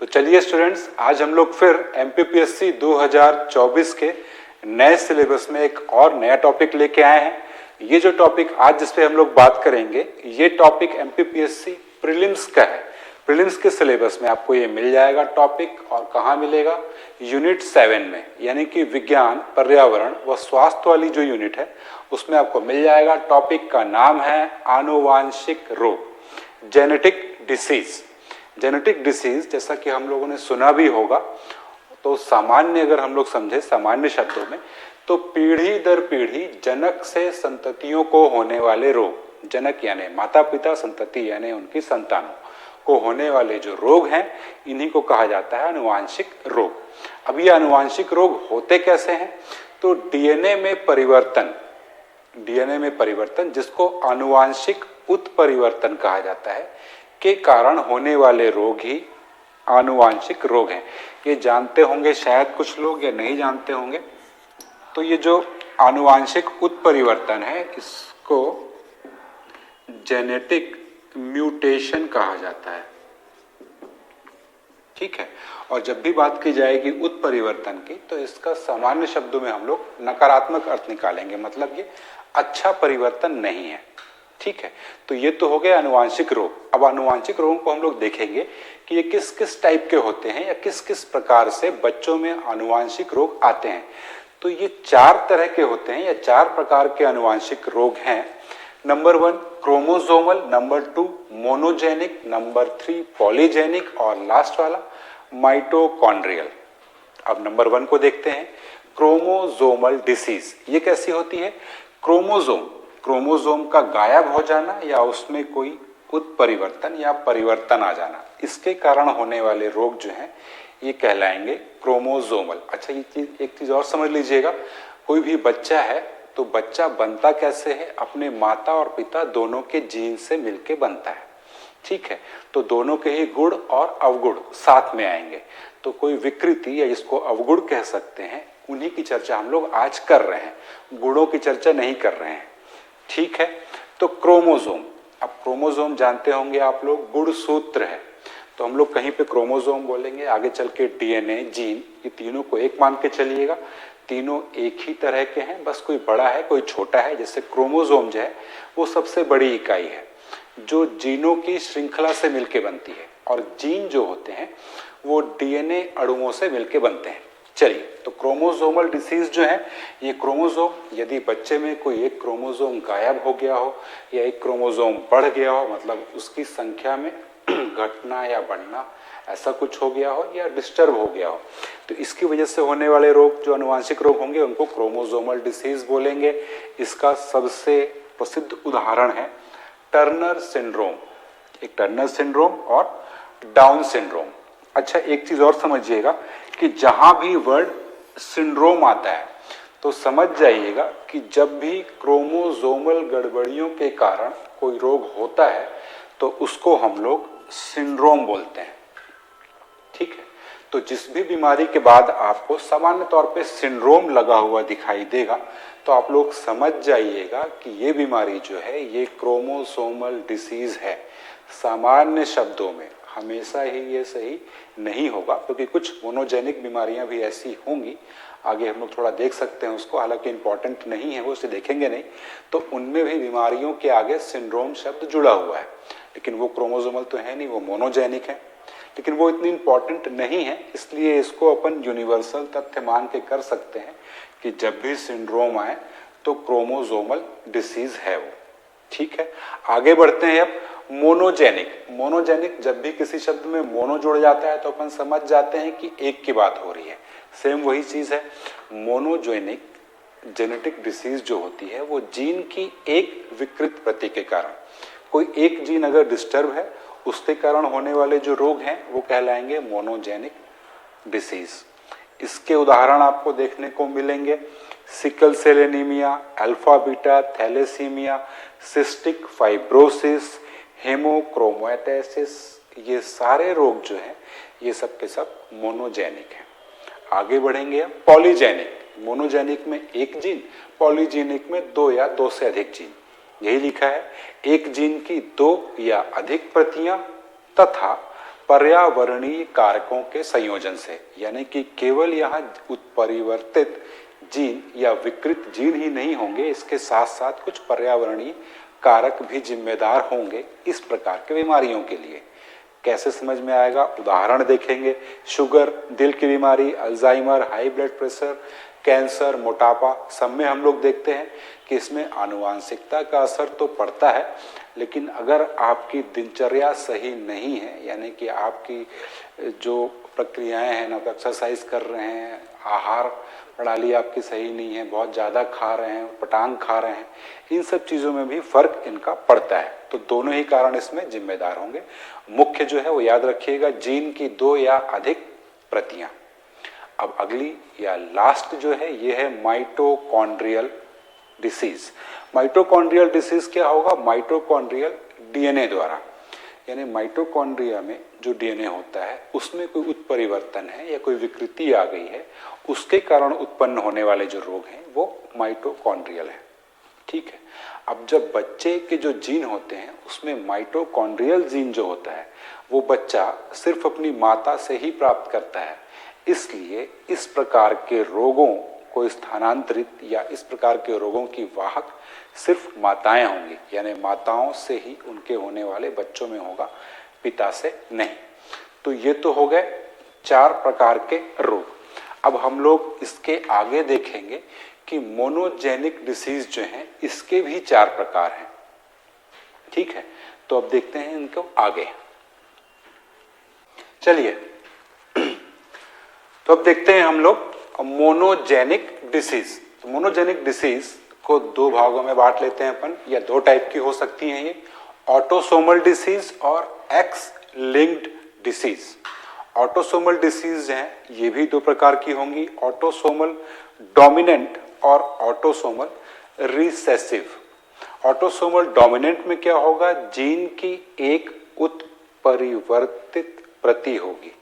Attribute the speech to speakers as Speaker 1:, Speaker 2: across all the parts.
Speaker 1: तो चलिए स्टूडेंट्स, आज हम लोग फिर एमपीपीएससी 2024 के नए सिलेबस में एक और नया टॉपिक लेके आए हैं। ये जो टॉपिक आज जिस पे हम लोग बात करेंगे, ये टॉपिक एमपीपीएससी प्रीलिम्स का है। प्रीलिम्स के सिलेबस में आपको ये मिल जाएगा टॉपिक। और कहाँ मिलेगा? यूनिट 7 में, यानी कि विज्ञान, पर्यावरण व स्वास्थ्य वाली जो यूनिट है उसमें आपको मिल जाएगा। टॉपिक का नाम है आनुवांशिक रोग, जेनेटिक डिसीज। जेनेटिक डिसीज जैसा कि हम लोगों ने सुना भी होगा, तो सामान्य अगर हम लोग समझे सामान्य शब्दों में, तो पीढ़ी दर पीढ़ी जनक से संततियों को होने वाले रोग, जनक यानी माता पिता, संतति यानी उनकी संतानों को होने वाले जो रोग हैं, इन्हीं को कहा जाता है आनुवांशिक रोग। अब ये आनुवांशिक रोग होते कैसे हैं? तो डीएनए में परिवर्तन जिसको आनुवांशिक उत्परिवर्तन कहा जाता है, के कारण होने वाले रोग ही आनुवांशिक रोग हैं। ये जानते होंगे शायद कुछ लोग या नहीं जानते होंगे। तो ये जो आनुवांशिक उत्परिवर्तन है, इसको जेनेटिक म्यूटेशन कहा जाता है। ठीक है। और जब भी बात की जाएगी उत्परिवर्तन की, तो इसका सामान्य शब्दों में हम लोग नकारात्मक अर्थ निकालेंगे, मतलब ये अच्छा परिवर्तन नहीं है। ठीक है। तो ये तो हो गया आनुवांशिक रोग। अब आनुवांशिक रोगों को हम लोग देखेंगे कि ये किस किस टाइप के होते हैं या किस किस प्रकार से बच्चों में आनुवांशिक रोग आते हैं। तो ये 4 तरह के होते हैं या 4 प्रकार के आनुवांशिक रोग हैं। Number 1 chromosomal, number 2 monogenic, number 3 polygenic और लास्ट वाला माइटोकॉन्ड्रियल। अब नंबर 1 को देखते हैं, क्रोमोसोमल डिसीज। ये कैसी होती है? क्रोमोसोम का गायब हो जाना या उसमें कोई उत्परिवर्तन या परिवर्तन आ जाना, इसके कारण होने वाले रोग जो हैं ये कहलाएंगे क्रोमोसोमल। अच्छा, ये एक चीज और समझ लीजिएगा, कोई भी बच्चा है तो बच्चा बनता कैसे है? अपने माता और पिता दोनों के जीन से मिलके बनता है। ठीक है। तो दोनों के ही गुण और अवगुण साथ में आएंगे। तो कोई विकृति या जिसको अवगुण कह सकते हैं, उन्हीं की चर्चा हम लोग आज कर रहे हैं, गुणों की चर्चा नहीं कर रहे हैं। ठीक है। तो क्रोमोसोम, अब क्रोमोसोम जानते होंगे आप लोग, गुणसूत्र है। तो हम लोग कहीं पे क्रोमोसोम बोलेंगे, आगे चल के डीएनए, जीन, ये तीनों को एक मान के चलिएगा। तीनों एक ही तरह के हैं, बस कोई बड़ा है कोई छोटा है। जैसे क्रोमोसोम जो है वो सबसे बड़ी इकाई है जो जीनों की श्रृंखला से मिलके बनती है, और जीन जो होते हैं वो डीएनए अणुओं से मिलके बनते हैं। चलिए, तो क्रोमोसोमल डिसीज जो है, ये क्रोमोसोम, यदि बच्चे में कोई एक क्रोमोसोम गायब हो गया हो या एक क्रोमोसोम बढ़ गया हो, मतलब उसकी संख्या में घटना या बढ़ना ऐसा कुछ हो गया हो या डिस्टर्ब हो गया हो, तो इसकी वजह से होने वाले रोग जो आनुवांशिक रोग होंगे उनको क्रोमोसोमल डिसीज बोलेंगे। इसका सबसे प्रसिद्ध उदाहरण है टर्नर सिंड्रोम, एक टर्नर सिंड्रोम और डाउन सिंड्रोम। अच्छा, एक चीज और समझिएगा कि जहां भी वर्ड सिंड्रोम आता है तो समझ जाइएगा कि जब भी क्रोमोसोमल गड़बड़ियों के कारण कोई रोग होता है तो उसको हम लोग सिंड्रोम बोलते हैं। ठीक है। तो जिस भी बीमारी के बाद आपको सामान्य तौर पे सिंड्रोम लगा हुआ दिखाई देगा, तो आप लोग समझ जाइएगा कि ये बीमारी जो है ये क्रोमोसोमल डिसीज है। सामान्य शब्दों में हमेशा ही ये सही नहीं होगा, क्योंकि कुछ मोनोजेनिक बीमारियां भी ऐसी होंगी, आगे हम लोग थोड़ा देख सकते हैं उसको, हालांकि इंपॉर्टेंट नहीं है वो, उसे देखेंगे नहीं। तो उनमें भी बीमारियों के आगे सिंड्रोम शब्द जुड़ा हुआ है, लेकिन वो क्रोमोसोमल तो है नहीं, वो मोनोजेनिक है। लेकिन वो इतनी इंपॉर्टेंट नहीं है, इसलिए इसको अपन यूनिवर्सल तथ्य मान के कर सकते हैं कि जब भी सिंड्रोम आए तो क्रोमोसोमल डिसीज है वो। ठीक है। आगे बढ़ते हैं अब मोनोजेनिक, जब भी किसी शब्द में मोनो जुड़ जाता है तो अपन समझ जाते हैं कि एक की बात हो रही है। सेम वही चीज है। मोनोजेनिक जेनेटिक डिसीज जो होती है वो जीन की एक विकृत प्रति के कारण, कोई एक जीन अगर डिस्टर्ब है उसके कारण होने वाले जो रोग हैं वो कहलाएंगे मोनोजेनिक डिसीज। इसके उदाहरण आपको देखने को मिलेंगे sickle cell anaemia, alpha beta thalassaemia, cystic fibrosis, haemochromatosis. ये सारे रोग जो हैं ये सब के सब मोनोजेनिक हैं। आगे बढ़ेंगे पॉलीजेनिक। मोनोजेनिक में एक जीन, पॉलीजेनिक में 2 या 2 से अधिक जीन। यही लिखा है, एक जीन की 2 या अधिक प्रतियां तथा पर्यावरणीय कारकों के संयोजन से, यानी कि केवल यहाँ उत्परिवर्तित जीन या विकृत जीन ही नहीं होंगे, इसके साथ साथ कुछ पर्यावरणीय कारक भी जिम्मेदार होंगे इस प्रकार के बीमारियों के लिए। कैसे समझ में आएगा? उदाहरण देखेंगे। शुगर, दिल की बीमारी, Alzheimer, high blood pressure, cancer, मोटापा, सब में हम लोग देखते हैं कि इसमें आनुवांशिकता का असर तो पड़ता है, लेकिन अगर आपकी दिनचर्या सही नहीं है, यानी कि आपकी जो प्रक्रियाएं हैं ना, तो एक्सरसाइज कर रहे हैं, आहार प्रणाली आपकी सही नहीं है, बहुत ज़्यादा खा रहे हैं, पटांग खा रहे हैं, इन सब चीज़ों में भी फर्क इनका पड़ता है। तो दोनों ही कारण इसमें जिम्मेदार होंगे। मुख्य जो है वो याद रखिएगा, जीन की 2 या अधिक प्रतियां। अब अगली या लास्ट जो है ये है माइटोकॉन्ड्रियल डिसीज। माइटोकॉन्ड्रियल डिसीज क्या होगा? माइटोकॉन्ड्रियल डीएनए द्वारा, यानी माइटोकॉन्ड्रिया में जो डीएनए होता है उसमें कोई उत्परिवर्तन है या कोई विकृति आ गई है, उसके कारण उत्पन्न होने वाले जो रोग हैं वो माइटोकॉन्ड्रियल है। ठीक है। अब जब बच्चे के जो जीन होते हैं उसमें माइटोकॉन्ड्रियल जीन जो होता है वो बच्चा सिर्फ अपनी माता से ही प्राप्त करता है, इसलिए इस प्रकार के रोगों को स्थानांतरित या इस प्रकार के रोगों की वाहक सिर्फ माताएं होंगी, यानी माताओं से ही उनके होने वाले बच्चों में होगा, पिता से नहीं। तो ये तो हो गए 4 प्रकार के रोग। अब हम लोग इसके आगे देखेंगे कि मोनोजेनिक डिसीज जो है इसके भी 4 प्रकार हैं। ठीक है, तो अब देखते हैं इनको आगे। चलिए, तो अब देखते हैं हम लोग मोनोजेनिक डिसीज। तो मोनोजेनिक डिसीज को 2 भागों में बांट लेते हैं अपन, या 2 टाइप की हो सकती हैं ये, ऑटोसोमल डिसीज और x linked disease. Autosomal disease हैं ये भी 2 प्रकार की होंगी, ऑटोसोमल डोमिनेंट और ऑटोसोमल रिसेसिव। ऑटोसोमल डोमिनेंट में क्या होगा? जीन की एक उत्परिवर्तित प्रति होगी।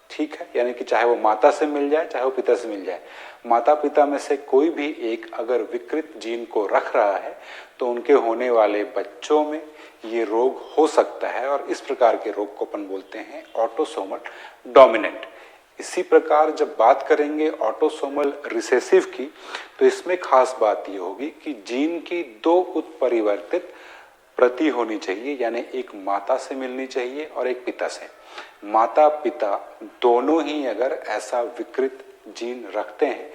Speaker 1: ठीक है, यानी कि चाहे वो माता से मिल जाए चाहे वो पिता से मिल जाए, माता पिता में से कोई भी एक अगर विकृत जीन को रख रहा है तो उनके होने वाले बच्चों में ये रोग हो सकता है, और इस प्रकार के रोग को अपन बोलते हैं ऑटोसोमल डोमिनेंट। इसी प्रकार जब बात करेंगे ऑटोसोमल रिसेसिव की, तो इसमें खास बात ये होगी कि जीन की 2 उत्परिवर्तित प्रति होनी चाहिए, यानी एक माता से मिलनी चाहिए और एक पिता से। माता पिता दोनों ही अगर ऐसा विकृत जीन रखते हैं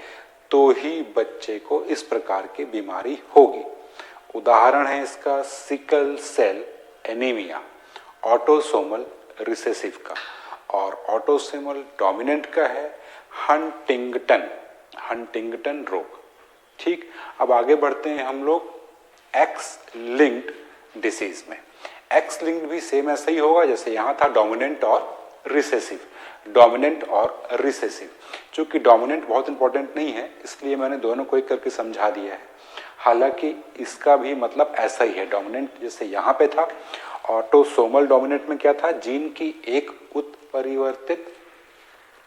Speaker 1: तो ही बच्चे को इस प्रकार की बीमारी होगी। उदाहरण है इसका sickle cell anaemia, autosomal recessive का, और ऑटोसोमल डोमिनेंट का है हंटिंगटन रोग। ठीक, अब आगे बढ़ते हैं हम लोग एक्स लिंक्ड डिसीज में। एक्स लिंक्ड भी सेम ऐसा ही होगा जैसे यहाँ था डोमिनेंट और रिसेसिव। डोमिनेंट और रिसेसिव, चूंकि डोमिनेंट बहुत इंपॉर्टेंट नहीं है इसलिए मैंने दोनों को एक करके समझा दिया है, हालांकि इसका भी मतलब ऐसा ही है। डोमिनेंट जैसे यहाँ पे था, ऑटोसोमल डोमिनेंट में क्या था? जीन की एक उत्परिवर्तित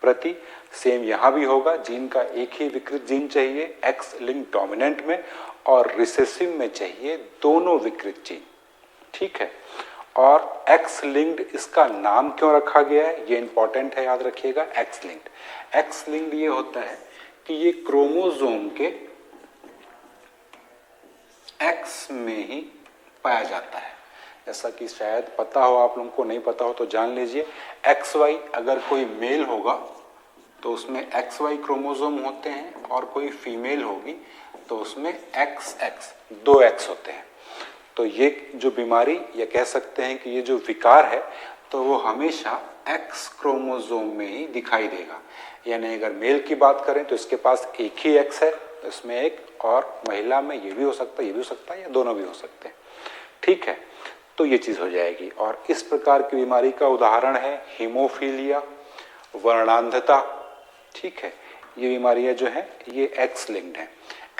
Speaker 1: प्रति, सेम यहाँ भी होगा, जीन का एक ही विकृत जीन चाहिए एक्स लिंक्ड डोमिनेंट में, और रिसेसिव में चाहिए दोनों विकृत जीन। ठीक है, और एक्स लिंक्ड इसका नाम क्यों रखा गया है ये इंपॉर्टेंट है, याद रखिएगा। एक्स लिंक्ड, एक्स लिंक्ड ये होता है कि ये क्रोमोसोम के एक्स में ही पाया जाता है। जैसा कि शायद पता हो आप लोगों को, नहीं पता हो तो जान लीजिए। एक्स वाई अगर कोई मेल होगा तो उसमें एक्स वाई क्रोमोसोम होते हैं, और कोई फीमेल होगी तो उसमें एक्स एक्स 2 एक्स होते हैं। तो ये जो बीमारी, या कह सकते हैं कि ये जो विकार है, तो वो हमेशा एक्स क्रोमोसोम में ही दिखाई देगा। यानी अगर मेल की बात करें तो इसके पास एक ही एक्स है, इसमें एक, और महिला में ये भी हो सकता है, ये भी हो सकता है, या दोनों भी हो सकते हैं। ठीक है, तो ये चीज हो जाएगी। और इस प्रकार की बीमारी का उदाहरण है हीमोफीलिया, वर्णांधता। ठीक है, ये बीमारियां जो हैं ये एक्स लिंक्ड हैं।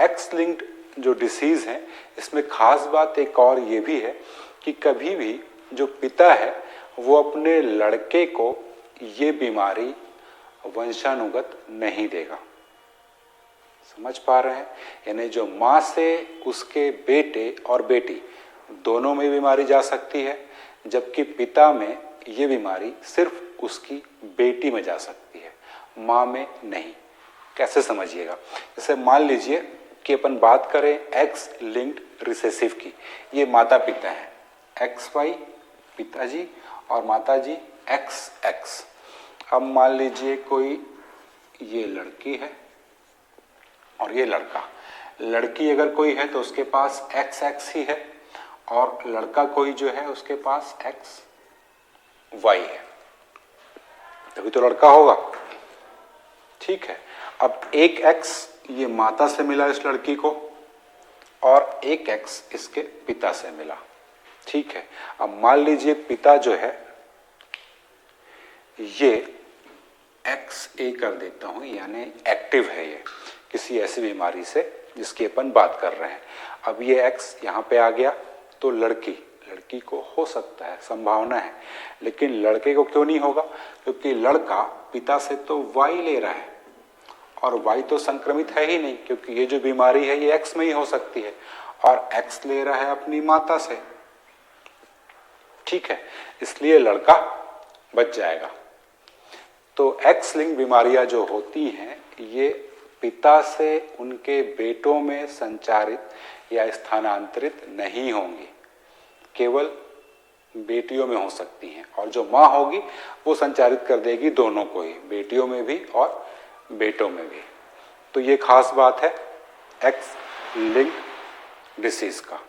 Speaker 1: एक्स लिंक्ड जो डिसीज है इसमें खास बात एक और ये भी है कि कभी भी जो पिता है वो अपने लड़के को ये बीमारी वंशानुगत नहीं देगा। समझ पा रहे हैं? यानी जो माँ से उसके बेटे और बेटी दोनों में बीमारी जा सकती है, जबकि पिता में ये बीमारी सिर्फ उसकी बेटी में जा सकती है, माँ में नहीं। कैसे समझिएगा, जैसे मान लीजिए कि अपन बात करें एक्स लिंक्ड रिसेसिव की, ये माता पिता हैं, XY पिताजी और माताजी XX। अब मान लीजिए कोई ये लड़की है और ये लड़का, लड़की अगर कोई है तो उसके पास XX ही है और लड़का कोई जो है उसके पास XY है, तभी तो लड़का होगा। ठीक है, अब एक X ये माता से मिला इस लड़की को और एक X इसके पिता से मिला। ठीक है, अब मान लीजिए पिता जो है ये XA कर देता हूं, यानी एक्टिव है ये किसी ऐसी बीमारी से जिसकी अपन बात कर रहे हैं। अब ये X यहाँ पे आ गया तो लड़की को हो सकता है, संभावना है, लेकिन लड़के को क्यों नहीं होगा? क्योंकि लड़का पिता से तो Y ले रहा है और Y तो संक्रमित है ही नहीं, क्योंकि ये जो बीमारी है ये X में ही हो सकती है और X ले रहा है अपनी माता से। ठीक है, इसलिए लड़का बच जाएगा। तो X लिंक बीमारियां जो होती हैं ये पिता से उनके बेटों में संचारित या स्थानांतरित नहीं होंगी, केवल बेटियों में हो सकती हैं, और जो माँ होगी वो संचारित कर देगी दोनों को ही, बेटियों में भी और बेटों में भी। तो ये खास बात है X लिंक डिसीज का।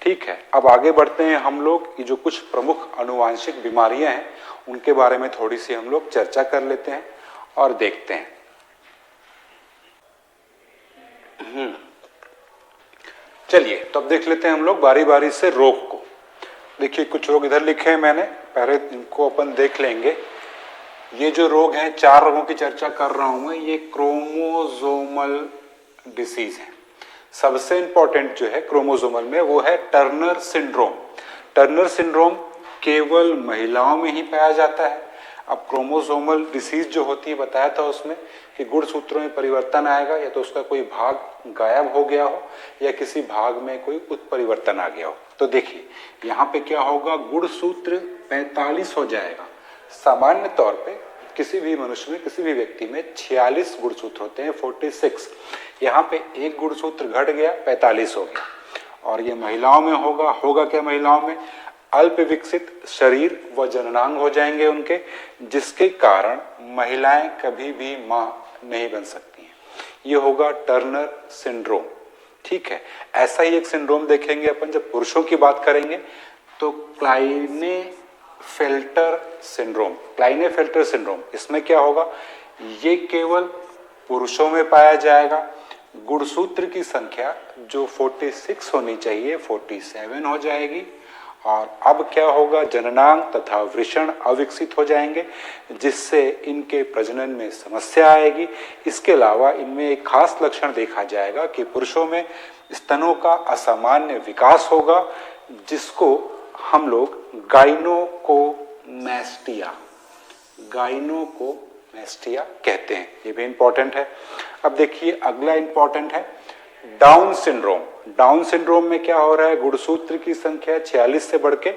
Speaker 1: ठीक है, अब आगे बढ़ते हैं हम लोग, ये जो कुछ प्रमुख आनुवांशिक बीमारियां हैं उनके बारे में थोड़ी सी हम लोग चर्चा कर लेते हैं और देखते हैं। चलिए तो अब देख लेते हैं हम लोग बारी बारी से रोग को। देखिए कुछ रोग इधर लिखे हैं मैंने, पहले इनको अपन देख लेंगे। ये जो रोग हैं, 4 रोगों की चर्चा कर रहा हूं मैं, ये क्रोमोसोमल डिसीज है। सबसे इंपॉर्टेंट जो है क्रोमोसोमल में वो है टर्नर सिंड्रोम। टर्नर सिंड्रोम केवल महिलाओं में ही पाया जाता है। अब क्रोमोसोमल डिसीज जो होती है, बताया था उसमें कि गुणसूत्रों में परिवर्तन आएगा, या तो उसका कोई भाग गायब हो गया हो या किसी भाग में कोई उत्परिवर्तन आ गया हो। तो देखिए यहाँ पे क्या होगा, गुणसूत्र 45 हो जाएगा। सामान्य तौर पे किसी भी मनुष्य में, किसी भी व्यक्ति में 46 गुणसूत्र होते हैं, 46। यहाँ पे एक गुणसूत्र घट गया, 45 हो गया। और ये महिलाओं में होगा क्या महिलाओं में? अल्प विकसित शरीर व जननांग हो जाएंगे उनके, जिसके कारण महिलाएं कभी भी मां नहीं बन सकती हैं। ये होगा टर्नर सिंड्रोम। ठीक है, ऐसा ही एक सिंड्रोम देखेंगे अपन जब पुरुषों की बात करेंगे, तो क्लाइनेफेल्टर सिंड्रोम। इसमें क्या होगा, ये केवल पुरुषों में पाया जाएगा। गुणसूत्र की संख्या जो 46 होनी चाहिए 47 हो जाएगी। और अब क्या होगा, जननांग तथा वृषण अविकसित हो जाएंगे, जिससे इनके प्रजनन में समस्या आएगी। इसके अलावा इनमें एक खास लक्षण देखा जाएगा कि पुरुषों में स्तनों का असामान्य विकास होगा, जिसको हम लोग गाइनोकोमैस्टिया कहते हैं। ये भी इंपॉर्टेंट है। अब देखिए अगला इंपॉर्टेंट है डाउन सिंड्रोम। डाउन सिंड्रोम में क्या हो रहा है, गुणसूत्र की संख्या 46 से बढ़ के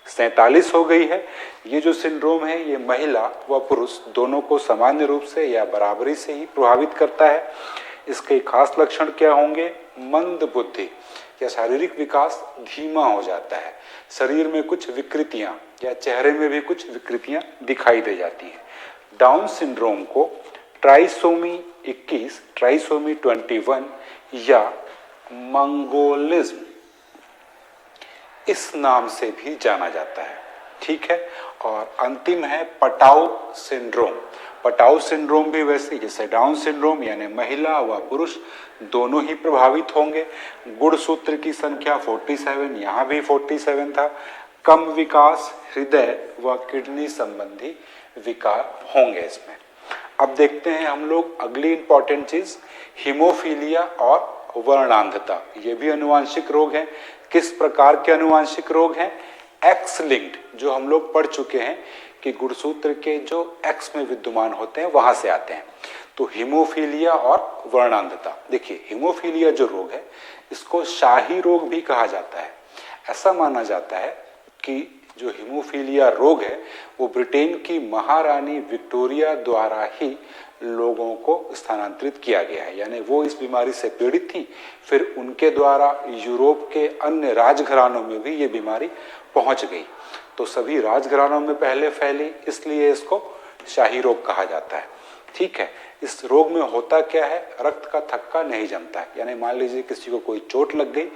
Speaker 1: 47 हो गई है। ये जो सिंड्रोम है ये महिला व पुरुष दोनों को सामान्य रूप से या बराबरी से ही प्रभावित करता है। इसके खास लक्षण क्या होंगे, मंद बुद्धि या शारीरिक विकास धीमा हो जाता है, शरीर में कुछ विकृतियां या चेहरे में भी कुछ विकृतियां दिखाई दे जाती हैं। डाउन सिंड्रोम को ट्राइसोमी 21, ट्राइसोमी 21 या मंगोलिज्म इस नाम से भी जाना जाता है। ठीक है, और अंतिम है पटाउ सिंड्रोम। पटाउ सिंड्रोम भी वैसे जैसे डाउन सिंड्रोम, यानी महिला व पुरुष दोनों ही प्रभावित होंगे। गुणसूत्र की संख्या 47, यहाँ भी 47 था। कम विकास, हृदय व किडनी संबंधी विकार होंगे इसमें। अब देखते हैं हम लोग अगली इंपॉर्टेंट चीज, हीमोफीलिया और वर्णांधता। ये भी अनुवांशिक रोग है। किस प्रकार के अनुवांशिक रोग हैं? एक्स लिंक्ड, जो हम लोग पढ़ चुके हैं कि गुणसूत्र के जो एक्स में विद्यमान होते हैं वहां से आते हैं। तो हीमोफीलिया और वर्णांधता। देखिए हीमोफीलिया जो रोग है इसको शाही रोग भी कहा जाता है। ऐसा माना जाता है कि जो हीमोफीलिया रोग है वो ब्रिटेन की महारानी विक्टोरिया द्वारा ही लोगों को स्थानांतरित किया गया है, यानी वो इस बीमारी से पीड़ित थी, फिर उनके द्वारा यूरोप के अन्य राजघरानों में भी ये बीमारी पहुंच गई। तो सभी राजघरानों में पहले फैली, इसलिए इसको शाही रोग कहा जाता है। ठीक है, इस रोग में होता क्या है, रक्त का थक्का नहीं जमता है, यानी मान लीजिए किसी को कोई चोट लग गई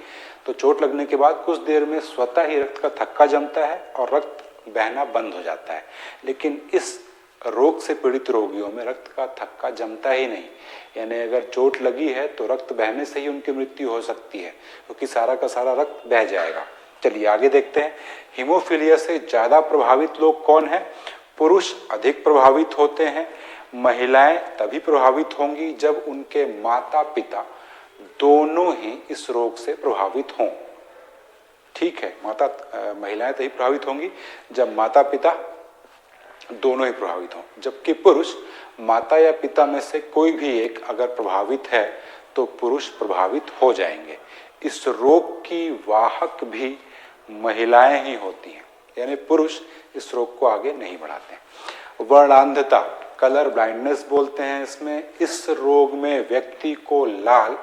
Speaker 1: तो चोट लगने के बाद कुछ देर में स्वतः ही रक्त का थक्का जमता है और रक्त बहना बंद हो जाता है। लेकिन इस रोग से पीड़ित रोगियों में रक्त का थक्का जमता ही नहीं, यानी अगर चोट लगी है तो रक्त बहने से ही उनकी मृत्यु हो सकती है, क्योंकि सारा का सारा रक्त बह जाएगा। चलिए आगे देखते हैं, हीमोफीलिया से ज्यादा प्रभावित लोग कौन है? पुरुष अधिक प्रभावित होते हैं, महिलाएं तभी प्रभावित होंगी जब उनके माता पिता दोनों ही इस रोग से प्रभावित हों। ठीक है, महिलाएं तभी प्रभावित होंगी जब माता पिता दोनों ही प्रभावित हों, जबकि पुरुष माता या पिता में से कोई भी एक अगर प्रभावित है तो पुरुष प्रभावित हो जाएंगे। इस रोग की वाहक भी महिलाएं ही होती हैं, यानी पुरुष इस रोग को आगे नहीं बढ़ाते। वर्णांधता, कलर ब्लाइंडनेस बोलते हैं इसमें। इस रोग में व्यक्ति को लाल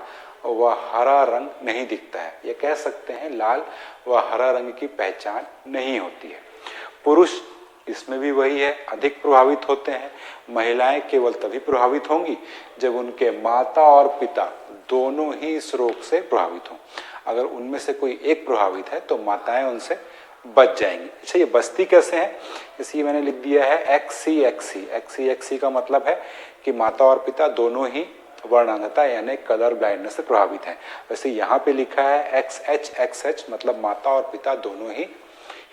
Speaker 1: व हरा रंग नहीं दिखता है, ये कह सकते हैं लाल व हरा रंग की पहचान नहीं होती है। पुरुष इसमें भी वही है, अधिक प्रभावित होते हैं। महिलाएं केवल तभी प्रभावित होंगी जब उनके माता और पिता दोनों ही इस रोग से प्रभावित हों। अगर उनमें से कोई एक प्रभावित है तो माताएं उनसे बच जाएंगी। अच्छा, ये बचती कैसे है? इसलिए मैंने लिख दिया है XCXC। XCXC का मतलब है कि माता और पिता दोनों ही वर्णांधता यानी कलर ब्लाइंडनेस से प्रभावित हैं। वैसे यहाँ पे लिखा है XHXH, मतलब माता और पिता दोनों ही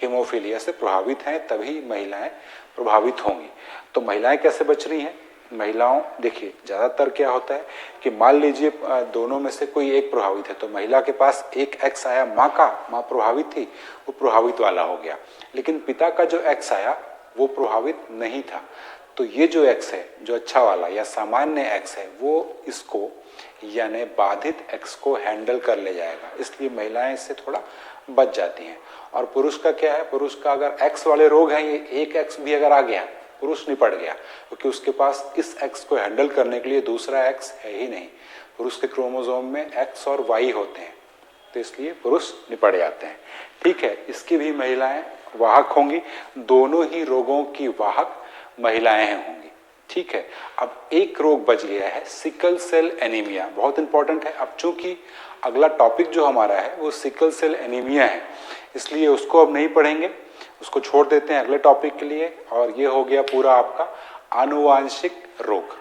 Speaker 1: हीमोफीलिया से प्रभावित हैं, तभी महिलाएं प्रभावित होंगी। तो महिलाएं कैसे बच रही हैं? महिलाओं, देखिए ज्यादातर क्या होता है कि मान लीजिए दोनों में से कोई एक प्रभावित है तो महिला के पास एक X आया, माँ प्रभावित थी, वो प्रभावित वाला हो गया। लेकिन पिता का जो X आया वो प्रभावित नहीं था, तो ये जो X है, जो अच्छा वाला या सामान्य X है, वो इसको यानी बाधित X को हैंडल कर ले जाएगा, इसलिए महिलाएं इससे थोड़ा बच जाती हैं। और पुरुष का क्या है? पुरुष का अगर X वाले रोग हैं, ये एक X भी अगर आ गया, पुरुष निपट गया, क्योंकि उसके पास इस X को हैंडल करने के लिए दूसरा X है ही नहीं। पुरुष के क्रोमोसोम में X और Y होते हैं, तो इसलिए पुरुष निपट जाते हैं। ठीक है, इसकी भी महिलाएं वाहक होंगी, दोनों ही रोगों की वाहक महिलाएं होंगी। ठीक है, अब एक रोग बच गया है, सिकल सेल एनीमिया, बहुत इंपॉर्टेंट है। अब चूंकि अगला टॉपिक जो हमारा है वो सिकल सेल एनीमिया है, इसलिए उसको अब नहीं पढ़ेंगे, उसको छोड़ देते हैं अगले टॉपिक के लिए। और ये हो गया पूरा आपका आनुवांशिक रोग।